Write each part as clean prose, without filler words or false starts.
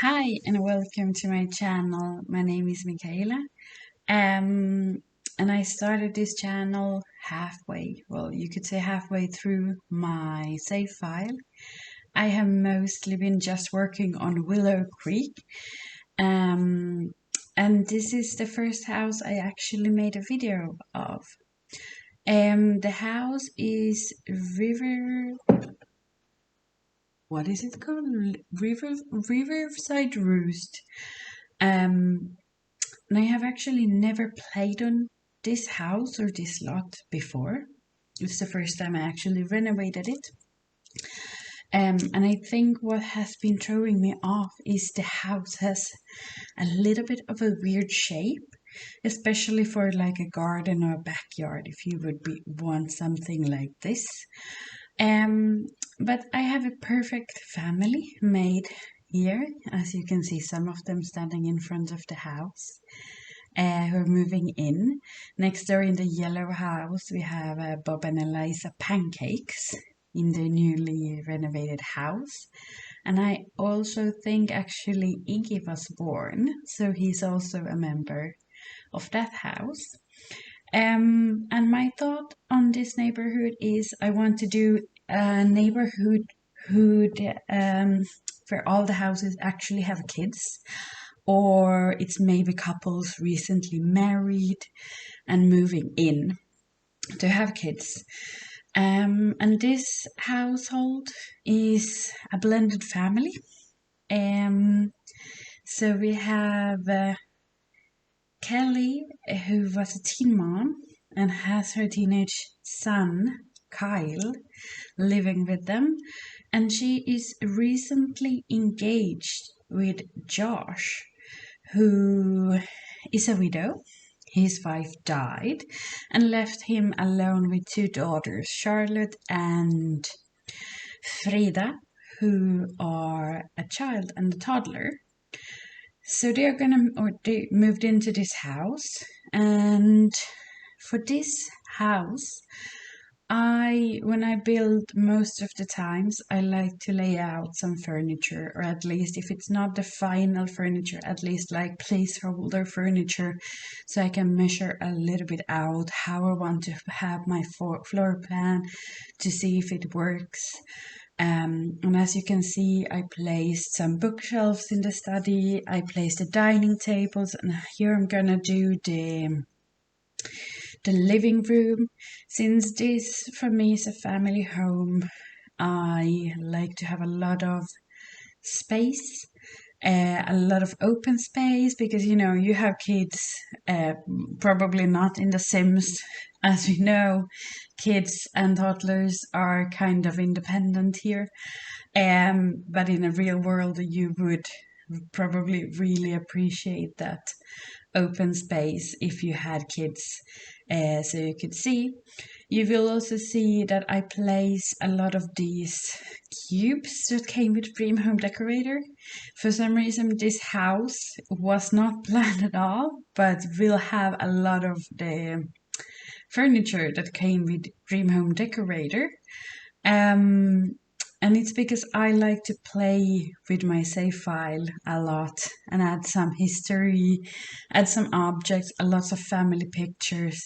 Hi and welcome to my channel. My name is Michaela. And I started this channel halfway, well, you could say halfway through my save file. I have mostly been just working on Willow Creek. And this is the first house I actually made a video of. The house is what is it called? Riverside Roost. And I have actually never played on this house or this lot before. It's the first time I actually renovated it. And I think what has been throwing me off is the house has a little bit of a weird shape, especially for like a garden or a backyard, if you would want something like this. But I have a perfect family made here. As you can see, some of them standing in front of the house. Who are moving in. Next door in the yellow house, we have Bob and Eliza Pancakes in the newly renovated house. And I also think actually Iggy was born, so he's also a member of that house. And my thought on this neighborhood is I want to do a neighborhood where all the houses actually have kids, or it's maybe couples recently married and moving in to have kids. And this household is a blended family. So we have Kelly, who was a teen mom and has her teenage son, Kyle, living with them. And she is recently engaged with Josh, who is a widow. His wife died and left him alone with two daughters, Charlotte and Frida, who are a child and a toddler. So they moved into this house, and for this house, when I build, most of the times I like to lay out some furniture, or at least if it's not the final furniture, at least like placeholder furniture, so I can measure a little bit out how I want to have my floor plan to see if it works. And as you can see, I placed some bookshelves in the study, I placed the dining tables, and here I'm gonna do the living room. Since this for me is a family home, I like to have a lot of space, a lot of open space, because you have kids, probably not in The Sims. As we know, kids and toddlers are kind of independent here, but in a real world you would probably really appreciate that open space if you had kids. So you could see. You will also see that I place a lot of these cubes that came with Dream Home Decorator. For some reason, this house was not planned at all, but will have a lot of the furniture that came with Dream Home Decorator. And it's because I like to play with my save file a lot and add some history, add some objects, a lot of family pictures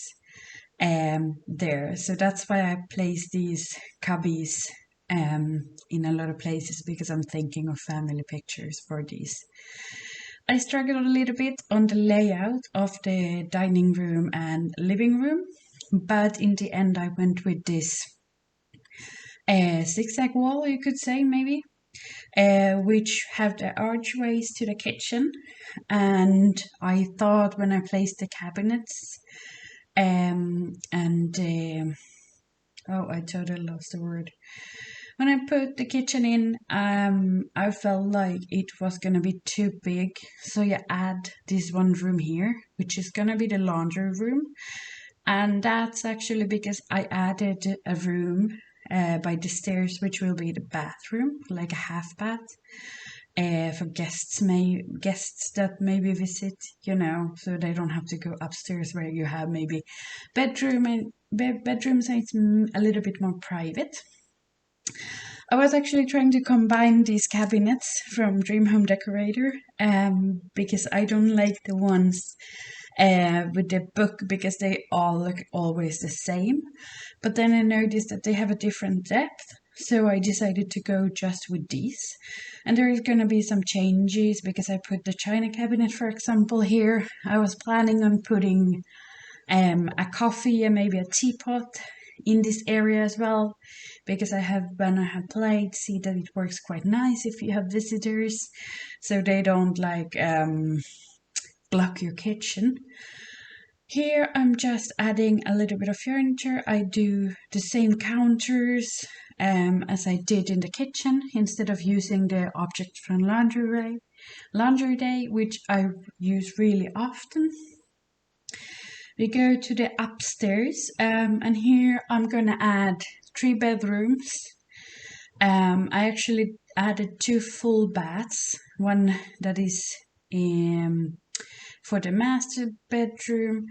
there. So that's why I place these cubbies in a lot of places, because I'm thinking of family pictures for these. I struggled a little bit on the layout of the dining room and living room, but in the end I went with this zigzag wall, you could say, maybe, which have the archways to the kitchen. And I thought when I placed the cabinets, I totally lost the word. When I put the kitchen in, I felt like it was gonna be too big, so you add this one room here, which is gonna be the laundry room. And that's actually because I added a room by the stairs, which will be the bathroom, like a half bath, for guests that maybe visit, so they don't have to go upstairs where you have maybe bedrooms, and it's a little bit more private. I was actually trying to combine these cabinets from Dream Home Decorator because I don't like the ones with the book because they all look always the same. But then I noticed that they have a different depth, so I decided to go just with these. And there is going to be some changes because I put the china cabinet, for example, here. I was planning on putting a coffee and maybe a teapot in this area as well, because when I have played, see that it works quite nice if you have visitors, so they don't like block your kitchen. Here I'm just adding a little bit of furniture. I do the same counters as I did in the kitchen, instead of using the object from laundry day, which I use really often. We go to the upstairs, and here I'm gonna add 3 bedrooms. I actually added 2 full baths, one that is for the master bedroom,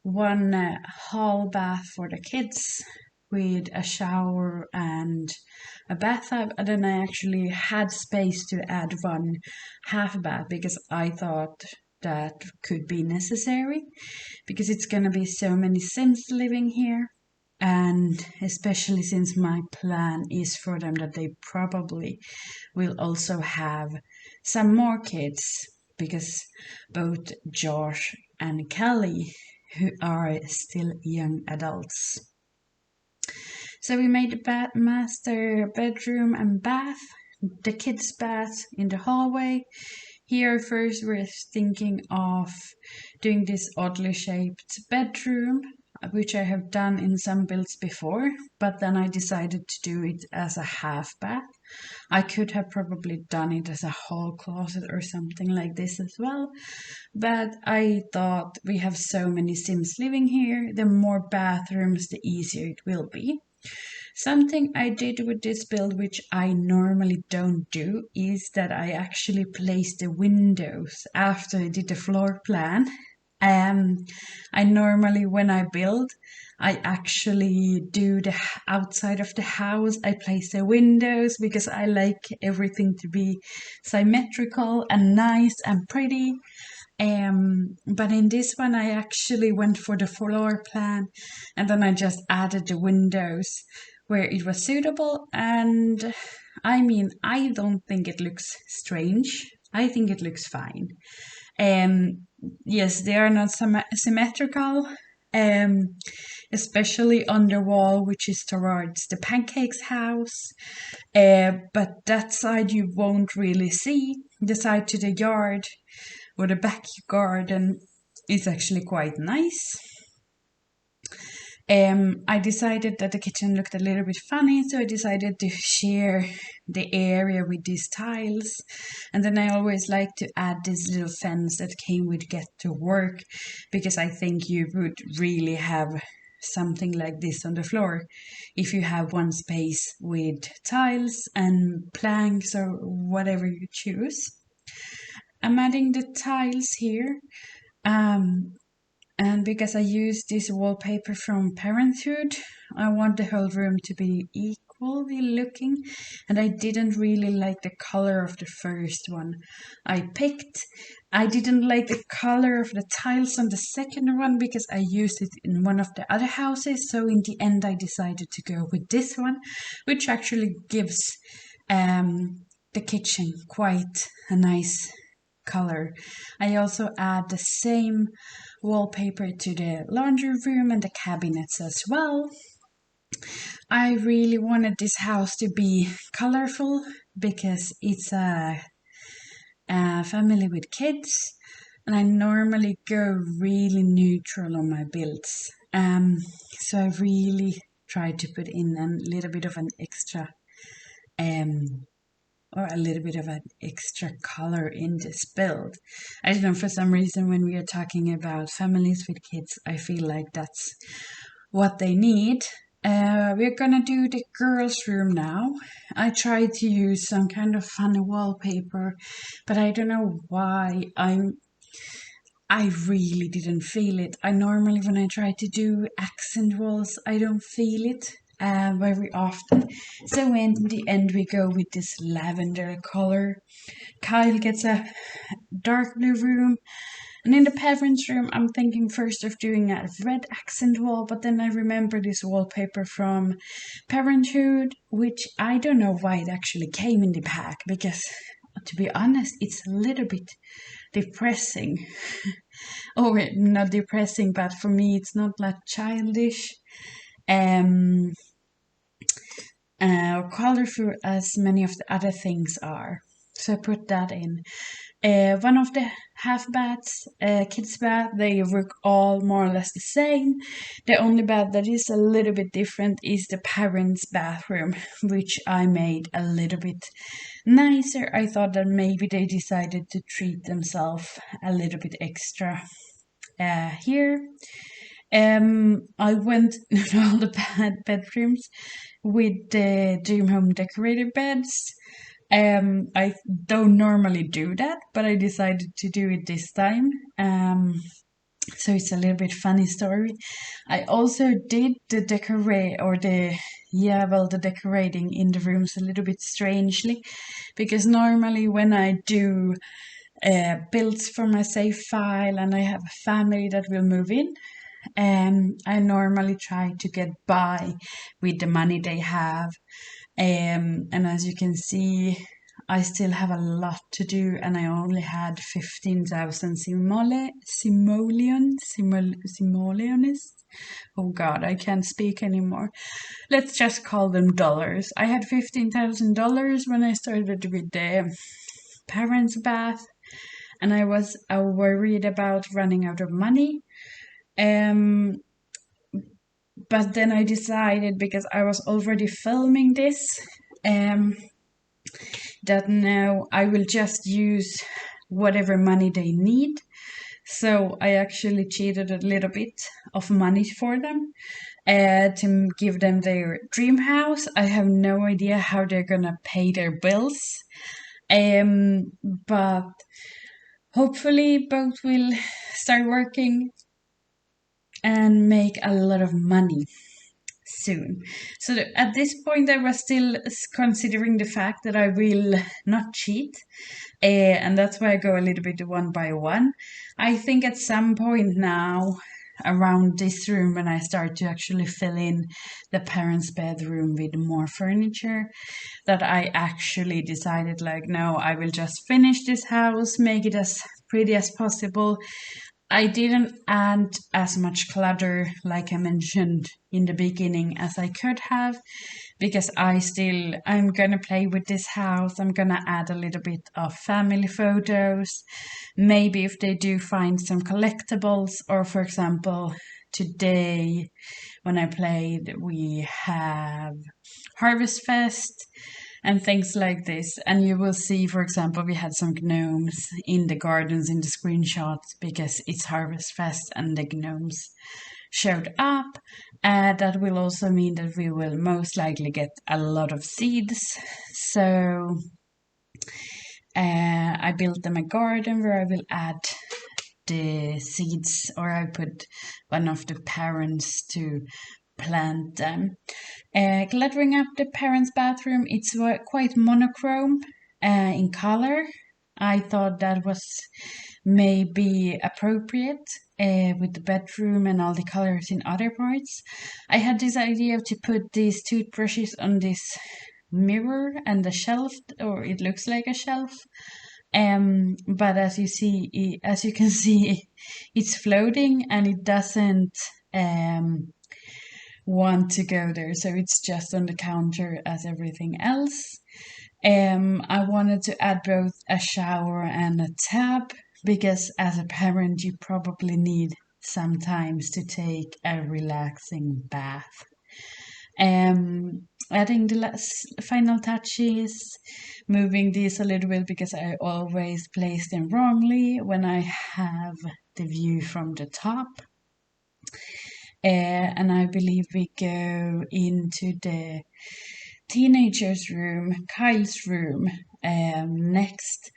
one hall bath for the kids with a shower and a bathtub, and then I actually had space to add one half bath because I thought that could be necessary, because it's gonna be so many Sims living here, and especially since my plan is for them that they probably will also have some more kids, because both Josh and Kelly, who are still young adults. So we made the master bedroom and bath, the kids' bath in the hallway. Here first we're thinking of doing this oddly shaped bedroom, which I have done in some builds before, but then I decided to do it as a half bath. I could have probably done it as a hall closet or something like this as well, but I thought we have so many Sims living here, the more bathrooms the easier it will be. Something I did with this build, which I normally don't do, is that I actually placed the windows after I did the floor plan. I normally, when I build, I actually do the outside of the house. I place the windows because I like everything to be symmetrical and nice and pretty. But in this one, I actually went for the floor plan, and then I just added the windows where it was suitable. And I mean, I don't think it looks strange. I think it looks fine. Yes, they are not symmetrical, especially on the wall, which is towards the pancakes house. But that side you won't really see. The side to the yard or the back garden is actually quite nice. I decided that the kitchen looked a little bit funny, so I decided to share the area with these tiles. And then I always like to add this little fence that came with Get to Work, because I think you would really have something like this on the floor if you have one space with tiles and planks or whatever you choose. I'm adding the tiles here. And because I use this wallpaper from Parenthood, I want the whole room to be equally looking, and I didn't really like the color of the first one I picked. I didn't like the color of the tiles on the second one because I used it in one of the other houses, so in the end I decided to go with this one, which actually gives the kitchen quite a nice color. I also add the same wallpaper to the laundry room and the cabinets as well. I really wanted this house to be colorful because it's a family with kids, and I normally go really neutral on my builds. So I really tried to put in a little bit of an extra or a little bit of an extra color in this build. I don't know, for some reason when we are talking about families with kids, I feel like that's what they need. We're gonna do the girls' room now. I tried to use some kind of funny wallpaper, but I don't know why I really didn't feel it. I normally, when I try to do accent walls, I don't feel it. very often. So in the end we go with this lavender color. Kyle gets a dark blue room. And in the parents' room, I'm thinking first of doing a red accent wall, but then I remember this wallpaper from Parenthood, which I don't know why it actually came in the pack, because to be honest, it's a little bit depressing. Oh, not depressing, but for me, it's not like childish or colorful as many of the other things are. So I put that in. One of the half baths, kids' bath, they look all more or less the same. The only bath that is a little bit different is the parents' bathroom, which I made a little bit nicer. I thought that maybe they decided to treat themselves a little bit extra here. I went in all the bedrooms with the dream home decorated beds. I don't normally do that, but I decided to do it this time. So it's a little bit funny story. I also did the decorating in the rooms a little bit strangely, because normally when I do builds for my save file and I have a family that will move in, I normally try to get by with the money they have. And as you can see, I still have a lot to do, and I only had 15,000 simoleons. Oh God, I can't speak anymore. Let's just call them dollars. I had $15,000 when I started with the parents' bath, and I was worried about running out of money. But then I decided, because I was already filming this, that now I will just use whatever money they need. So I actually cheated a little bit of money for them to give them their dream house. I have no idea how they're gonna pay their bills, but hopefully both will start working and make a lot of money soon. So at this point, I was still considering the fact that I will not cheat, and that's why I go a little bit one by one. I think at some point now, around this room, when I start to actually fill in the parents' bedroom with more furniture, that I actually decided, like, no, I will just finish this house, make it as pretty as possible. I didn't add as much clutter, like I mentioned in the beginning, as I could have, because I'm gonna play with this house. I'm gonna add a little bit of family photos. Maybe if they do find some collectibles, or for example, today when I played, we have Harvest Fest and things like this. And you will see, for example, we had some gnomes in the gardens in the screenshots, because it's Harvest Fest and the gnomes showed up. That will also mean that we will most likely get a lot of seeds. So I built them a garden where I will add the seeds, or I put one of the parents to plant them. Cluttering up the parents' bathroom, it's quite monochrome in color. I thought that was maybe appropriate with the bedroom and all the colors in other parts. I had this idea to put these toothbrushes on this mirror and the shelf, or it looks like a shelf. But as you can see, it's floating and it doesn't want to go there, so it's just on the counter as everything else. I wanted to add both a shower and a tub, because as a parent you probably need sometimes to take a relaxing bath. Adding the final touches, moving these a little bit, because I always place them wrongly when I have the view from the top. And I believe we go into the teenager's room, Kyle's room, next.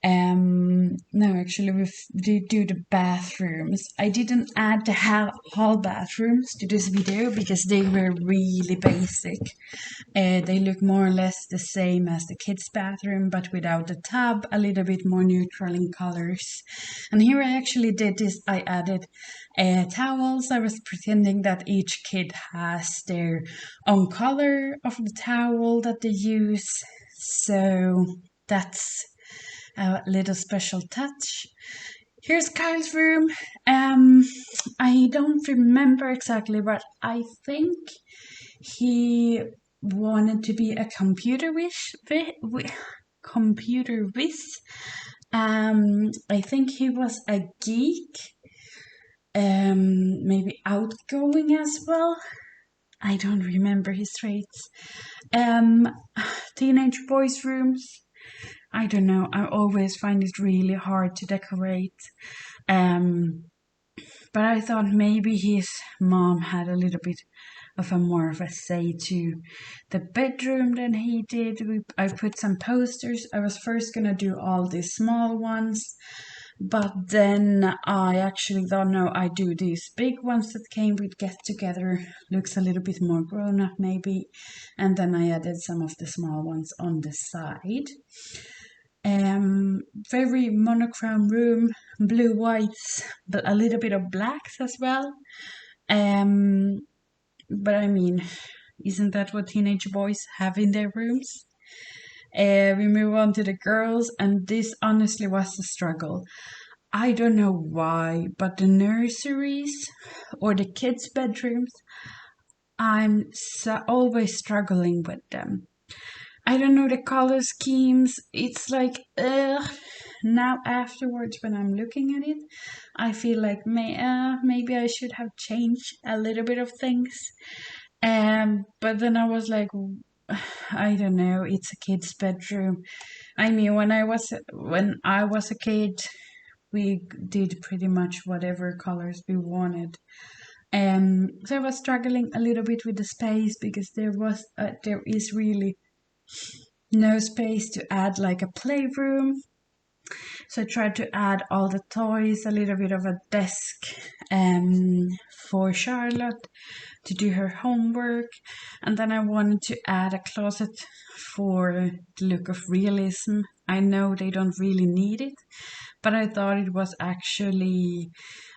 No, actually, we did do the bathrooms. I didn't add the hall bathrooms to this video because they were really basic. They look more or less the same as the kids' bathroom, but without the tub, a little bit more neutral in colors. And here I actually did this. I added towels. I was pretending that each kid has their own color of the towel that they use. So that's a little special touch. Here's Kyle's room. I don't remember exactly, but I think he wanted to be a computer whiz. I think he was a geek. Maybe outgoing as well. I don't remember his traits. Teenage boys' rooms. I don't know. I always find it really hard to decorate. But I thought maybe his mom had a little bit of a more of a say to the bedroom than he did. I put some posters. I was first gonna do all these small ones, but then I actually thought, no, I do these big ones that came with Get Together. Looks a little bit more grown up maybe. And then I added some of the small ones on the side. Very monochrome room, blue, whites, but a little bit of blacks as well. But I mean, isn't that what teenage boys have in their rooms? We move on to the girls, and this honestly was a struggle. I don't know why, but the nurseries or the kids' bedrooms, I'm always struggling with them. I don't know the color schemes. It's like, now afterwards when I'm looking at it, I feel like maybe I should have changed a little bit of things. But then I was like, I don't know. It's a kid's bedroom. I mean, when I was a kid, we did pretty much whatever colors we wanted. So I was struggling a little bit with the space because there is really no space to add like a playroom. So I tried to add all the toys, a little bit of a desk for Charlotte to do her homework. And then I wanted to add a closet for the look of realism. I know they don't really need it, but I thought it was actually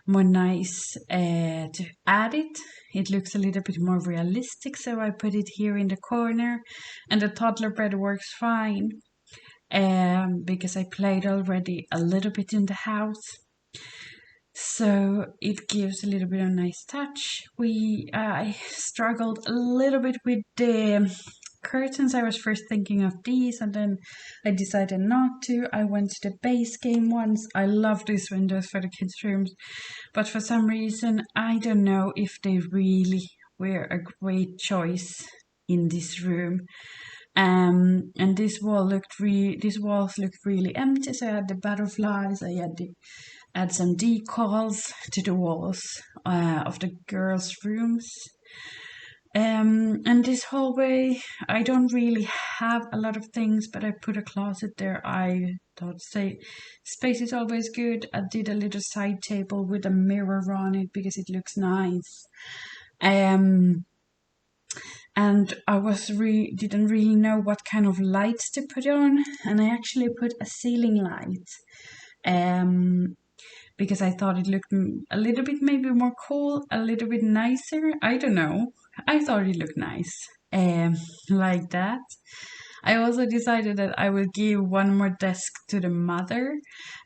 more nice to add it. It looks a little bit more realistic, so I put it here in the corner, and the toddler bed works fine because I played already a little bit in the house. So it gives a little bit of nice touch. I struggled a little bit with the curtains. I was first thinking of these and then I decided not to. I went to the base game ones. I love these windows for the kids' rooms, but for some reason I don't know if they really were a great choice in this room. And these walls looked really empty. So I had the butterflies. I had to add some decals to the walls of the girls' rooms. And this hallway, I don't really have a lot of things, but I put a closet there. I thought space is always good. I did a little side table with a mirror on it because it looks nice. And I didn't really know what kind of lights to put on, and I actually put a ceiling light. Because I thought it looked a little bit maybe more cool, a little bit nicer. I don't know. I thought it looked nice. Like that. I also decided that I would give one more desk to the mother.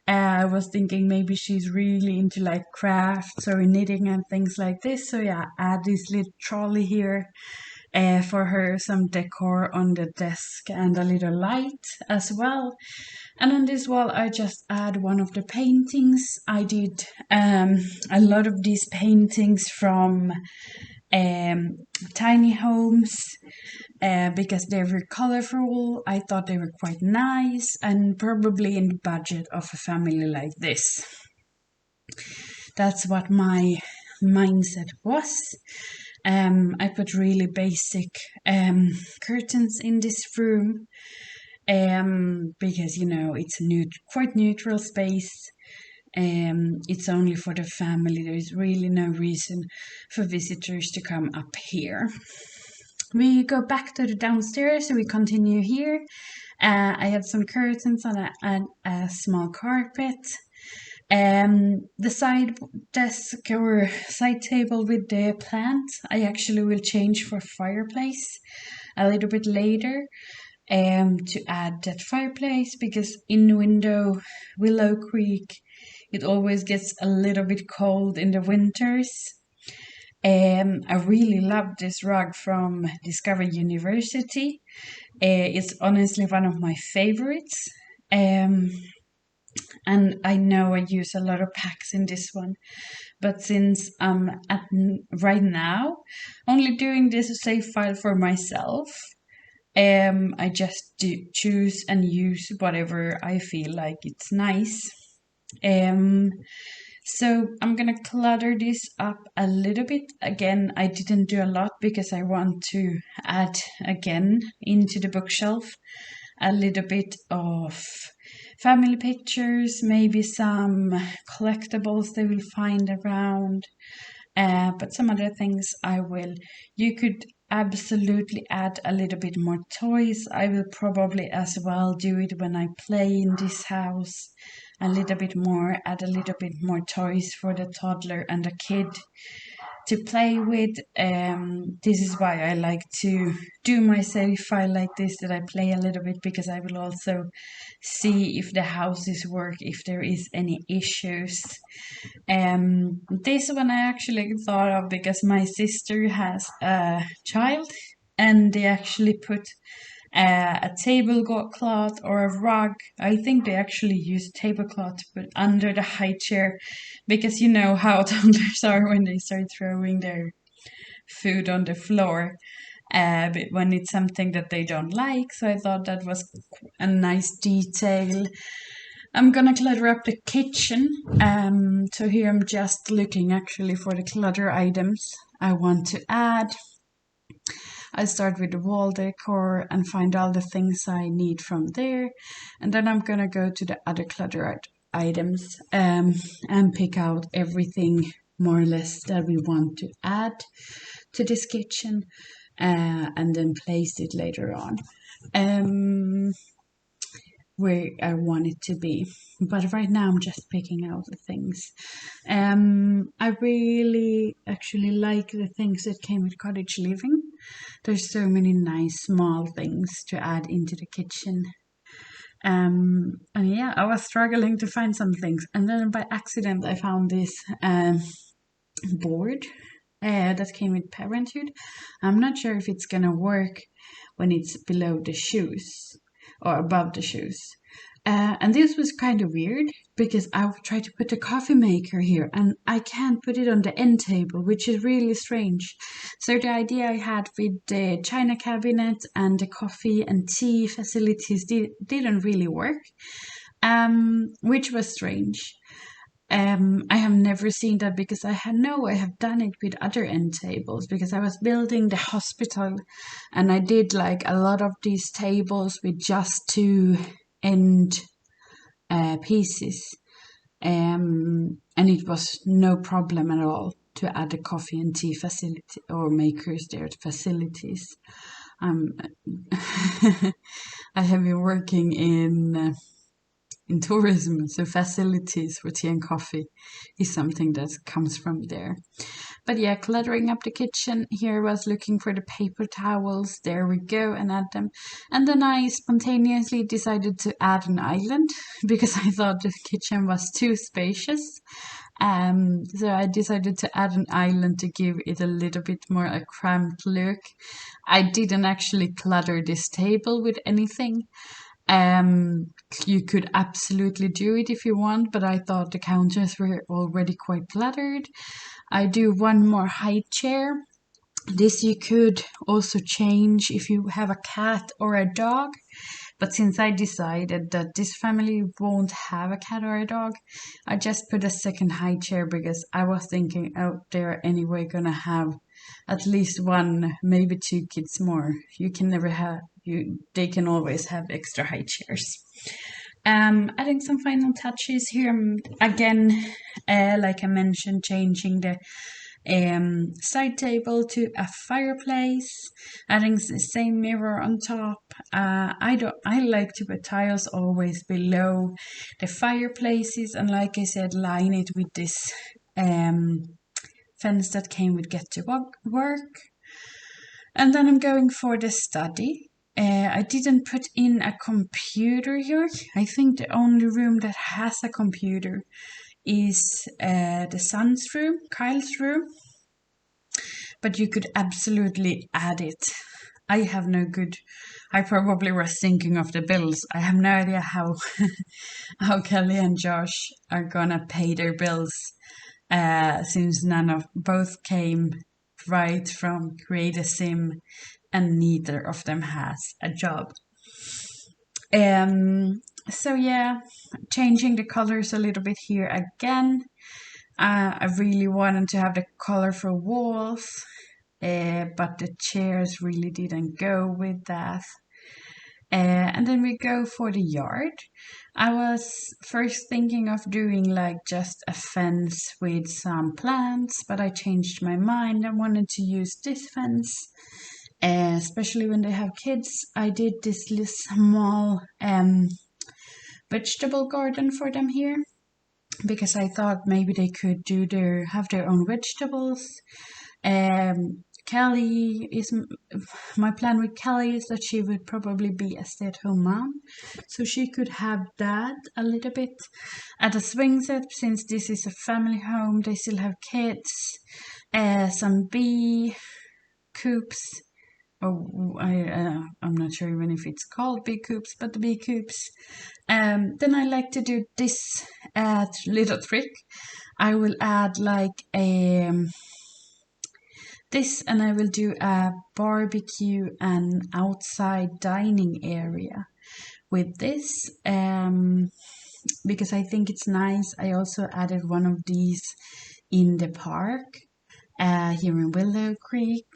I was thinking maybe she's really into like crafts or knitting and things like this. So yeah, add this little trolley here. For her, some decor on the desk and a little light as well. And on this wall, I just add one of the paintings. I did a lot of these paintings from tiny homes because they were colorful. I thought they were quite nice and probably in the budget of a family like this. That's what my mindset was. I put really basic curtains in this room. because it's a quite neutral space. It's only for the family. There is really no reason for visitors to come up here. We go back to the downstairs, so we continue here. I had some curtains and a small carpet. The side desk or side table with the plant, I actually will change for fireplace a little bit later. To add that fireplace, because in Willow Creek, it always gets a little bit cold in the winters. I really love this rug from Discovery University. It's honestly one of my favorites. And I know I use a lot of packs in this one. But since I'm right now only doing this save file for myself, I just choose and use whatever I feel like it's nice. So I'm gonna clutter this up a little bit. Again, I didn't do a lot because I want to add again into the bookshelf a little bit of family pictures, maybe some collectibles they will find around, but some other things I will. You could absolutely add a little bit more toys. I will probably as well do it when I play in this house a little bit more, add a little bit more toys for the toddler and the kid to play with. This is why I like to do my save file like this, that I play a little bit, because I will also see if the houses work, if there is any issues. This one I actually thought of because my sister has a child, and they actually put a tablecloth or a rug. I think they actually use tablecloth to put under the high chair, because you know how toddlers are when they start throwing their food on the floor. But when it's something that they don't like, so I thought that was a nice detail. I'm gonna clutter up the kitchen. So here I'm just looking actually for the clutter items I want to add. I start with the wall decor and find all the things I need from there. And then I'm gonna go to the other clutter items and pick out everything more or less that we want to add to this kitchen, and then place it later on where I want it to be. But right now I'm just picking out the things. I really actually like the things that came with cottage living. There's so many nice small things to add into the kitchen. And yeah, I was struggling to find some things, and then by accident I found this board that came with Parenthood. I'm not sure if it's gonna work when it's below the shoes or above the shoes. And this was kind of weird because I tried to put the coffee maker here and I can't put it on the end table, which is really strange. So the idea I had with the china cabinet and the coffee and tea facilities didn't really work, which was strange. I have never seen that because I have done it with other end tables, because I was building the hospital and I did like a lot of these tables with just two end pieces, and it was no problem at all to add a coffee and tea facility or makers there facilities. I have been working in tourism, so facilities for tea and coffee is something that comes from there. But yeah, cluttering up the kitchen. Here I was looking for the paper towels. There we go, and add them. And then I spontaneously decided to add an island because I thought the kitchen was too spacious. So I decided to add an island to give it a little bit more a cramped look. I didn't actually clutter this table with anything. You could absolutely do it if you want, but I thought the counters were already quite cluttered. I do one more high chair. This you could also change if you have a cat or a dog. But since I decided that this family won't have a cat or a dog, I just put a second high chair because I was thinking, oh, they're anyway gonna have at least one, maybe two kids more. You they can always have extra high chairs. Adding some final touches here again, like I mentioned, changing the side table to a fireplace, adding the same mirror on top. I like to put tiles always below the fireplaces, and like I said, line it with this fence that came with Get to Work. And then I'm going for the study. I didn't put in a computer here. I think the only room that has a computer is the son's room, Kyle's room. But you could absolutely add it. I probably was thinking of the bills. I have no idea how Kelly and Josh are gonna pay their bills, since both came right from Create a Sim, and neither of them has a job. So yeah, changing the colors a little bit here again. I really wanted to have the colorful walls, but the chairs really didn't go with that. And then we go for the yard. I was first thinking of doing like just a fence with some plants, but I changed my mind. I wanted to use this fence, especially when they have kids. I did this little small vegetable garden for them here, because I thought maybe they could have their own vegetables. My plan with Kelly is that she would probably be a stay-at-home mom, so she could have that a little bit at a swing set. Since this is a family home, they still have kids, some bee coops. I'm not sure even if it's called bee coops, but the bee coops. Then I like to do this little trick. I will add like this, and I will do a barbecue and outside dining area with this, because I think it's nice. I also added one of these in the park here in Willow Creek,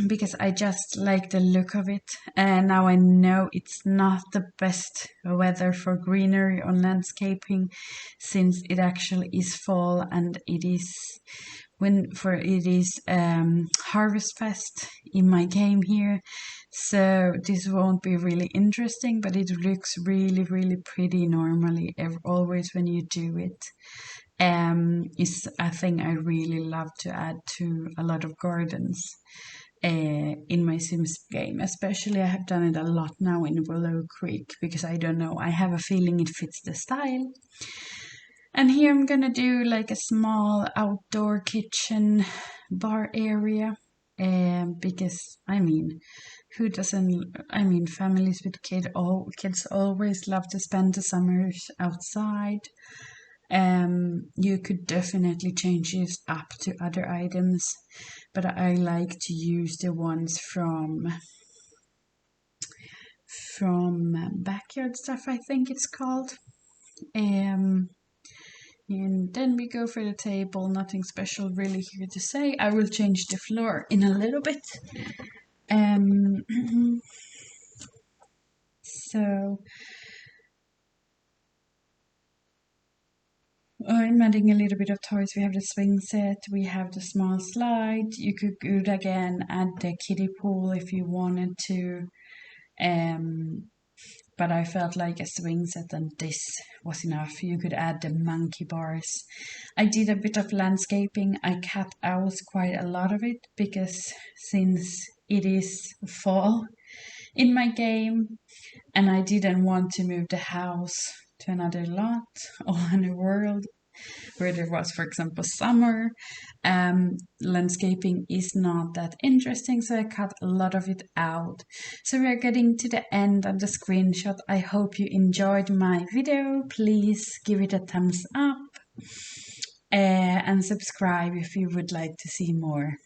because I just like the look of it. And now I know it's not the best weather for greenery on landscaping, since it actually is fall, and it is Harvest Fest in my game here. So this won't be really interesting, but it looks really, really pretty normally, always when you do it. Is a thing I really love to add to a lot of gardens in my Sims game. Especially I have done it a lot now in Willow Creek, because I don't know, I have a feeling it fits the style. And here I'm gonna do like a small outdoor kitchen bar area, because who doesn't? Families with kids always love to spend the summers outside. You could definitely change this up to other items, but I like to use the ones from Backyard Stuff, I think it's called. And then we go for the table. Nothing special really here to say. I will change the floor in a little bit. So I'm adding a little bit of toys. We have the swing set, we have the small slide. You could again add the kiddie pool if you wanted to. But I felt like a swing set and this was enough. You could add the monkey bars. I did a bit of landscaping. I cut out quite a lot of it, because since it is fall in my game and I didn't want to move the house to another lot or another world where there was, for example, summer, landscaping is not that interesting, so I cut a lot of it out. So we are getting to the end of the screenshot. I hope you enjoyed my video. Please give it a thumbs up and subscribe if you would like to see more.